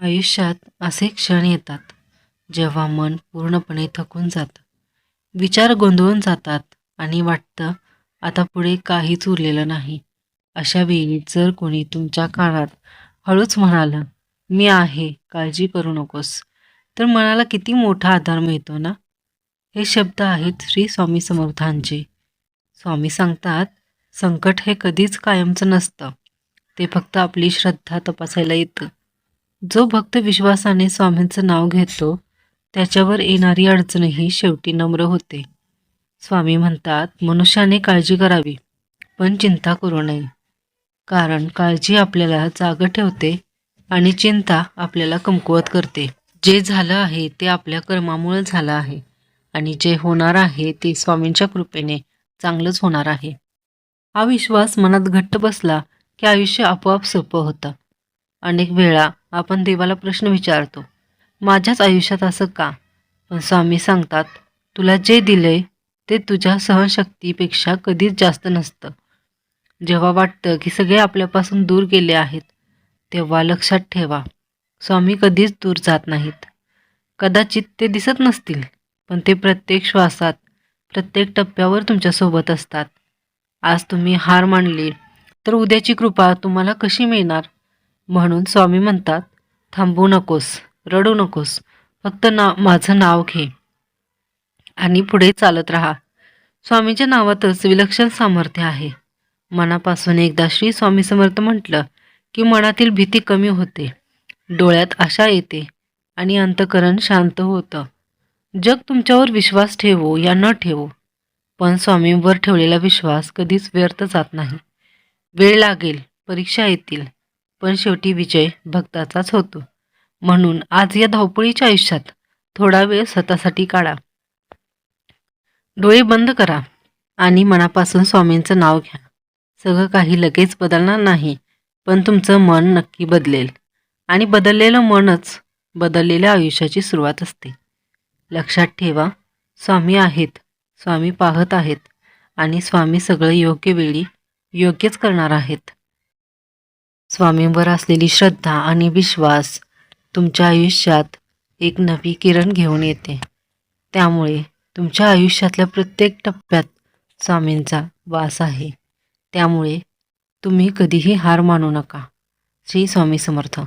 आयुष्यात असे क्षण येतात जेव्हा मन पूर्णपणे थकून जातं, विचार गोंधळून जातात आणि वाटतं आता पुढे काहीच उरलेलं नाही. अशा वेळी जर कोणी तुमच्या कानात हळूच म्हणालं, "मी आहे, काळजी करू नकोस", तर मनाला किती मोठा आधार मिळतो ना. हे शब्द आहेत श्री स्वामी समर्थांचे. स्वामी सांगतात, संकट हे कधीच कायमचं नसतं. ते फक्त आपली श्रद्धा तपासायला येतं. जो भक्त विश्वासाने स्वामींचं नाव घेतो, त्याच्यावर येणारी अडचणही शेवटी नम्र होते. स्वामी म्हणतात, मनुष्याने काळजी करावी, पण चिंता करू नये. कारण काळजी आपल्याला जागं ठेवते आणि चिंता आपल्याला कमकुवत करते. जे झालं आहे ते आपल्या कर्मामुळे झालं आहे आणि जे होणार आहे ते स्वामींच्या कृपेने चांगलंच होणार आहे. हा विश्वास मनात घट्ट बसला की आयुष्य आपोआप सोपं होतं. अनेक वेळा आपण देवाला प्रश्न विचारतो, माझ्याच आयुष्यात असं का? पण स्वामी सांगतात, तुला जे दिलंय ते तुझ्या सहनशक्तीपेक्षा कधीच जास्त नसतं. जेव्हा वाटतं की सगळे आपल्यापासून दूर गेले आहेत, तेव्हा लक्षात ठेवा, स्वामी कधीच दूर जात नाहीत. कदाचित ते दिसत नसतील, पण ते प्रत्येक श्वासात, प्रत्येक टप्प्यावर तुमच्यासोबत असतात. आज तुम्ही हार मानली, तर उद्याची कृपा तुम्हाला कशी मिळणार? म्हणून स्वामी म्हणतात, थांबू नकोस, रडू नकोस, फक्त माझं नाव घे आणि पुढे चालत राहा. स्वामीच्या नावातच विलक्षण सामर्थ्य आहे. मनापासून एकदा श्री स्वामी समर्थ म्हटलं की मनातील भीती कमी होते, डोळ्यात आशा येते आणि अंतःकरण शांत होतं. जग तुमच्यावर विश्वास ठेवो या न ठेवो, पण स्वामींवर ठेवलेला विश्वास कधीच व्यर्थ जात नाही. वेळ लागेल, परीक्षा येतील, पण शेवटी विजय भक्ताचाच होतो. म्हणून आज या धावपळीच्या आयुष्यात थोडा वेळ स्वतःसाठी काढा. डोळे बंद करा आणि मनापासून स्वामींचं नाव घ्या. सगळं काही लगेच बदलणार नाही, पण तुमचं मन नक्की बदलेल आणि बदललेलं मनच बदललेल्या आयुष्याची सुरुवात असते. लक्षात ठेवा, स्वामी आहेत, स्वामी पाहत आहेत आणि स्वामी सगळं योग्य वेळी योग्यच करणार आहेत. स्वामींवर असलेली श्रद्धा आणि विश्वास तुमच्या आयुष्यात एक नवी किरण घेऊन येते. त्यामुळे तुमच्या आयुष्यातल्या प्रत्येक टप्प्यात स्वामींचा वास आहे. त्यामुळे तुम्ही कधीही हार मानू नका. श्री स्वामी समर्थ.